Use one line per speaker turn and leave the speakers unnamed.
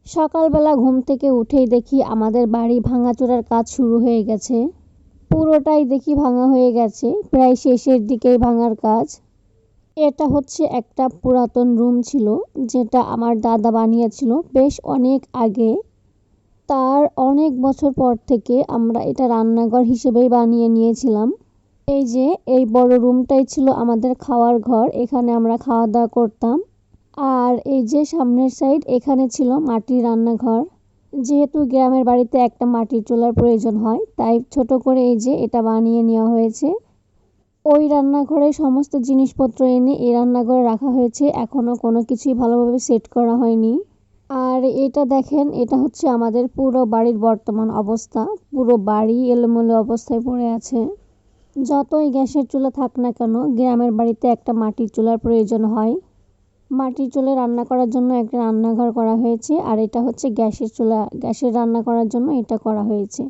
সকালবেলা ঘুম থেকে উঠেই দেখি আমাদের বাড়ি ভাঙাচোরার কাজ শুরু হয়ে গেছে। পুরোটাই দেখি ভাঙা হয়ে গেছে, প্রায় শেষের দিকেই ভাঙার কাজ। এটা হচ্ছে একটা পুরাতন রুম ছিল, যেটা আমার দাদা বানিয়েছিল বেশ অনেক আগে। তার অনেক বছর পর থেকে আমরা এটা রান্নাঘর হিসেবেই বানিয়ে নিয়েছিলাম। এই যে এই বড় রুমটাই ছিল আমাদের খাওয়ার ঘর, এখানে আমরা খাওয়া দাওয়া করতাম। আর এই যে সামনের সাইড, এখানে ছিল মাটির রান্নাঘর। যেহেতু গ্রামের বাড়িতে একটা মাটির চুলার প্রয়োজন হয়, তাই ছোট করে এই যে এটা বানিয়ে নেওয়া হয়েছে। ওই রান্নাঘরে সমস্ত জিনিসপত্র এনে এই রান্নাঘরে রাখা হয়েছে, এখনো কোনো কিছুই ভালোভাবে সেট করা হয়নি। আর এটা দেখেন, এটা হচ্ছে আমাদের পুরো বাড়ির বর্তমান অবস্থা। পুরো বাড়ি এলোমেলো অবস্থায় পড়ে আছে। যতই গ্যাসের চুলা থাক না কেন, গ্রামের বাড়িতে একটা মাটির চুলার প্রয়োজন হয়। মাটির চুলায় রান্না করার জন্য একটা রান্নাঘর করা হয়েছে, আর এটা হচ্ছে গ্যাসের চুলা, গ্যাসের রান্না করার জন্য এটা করা হয়েছে।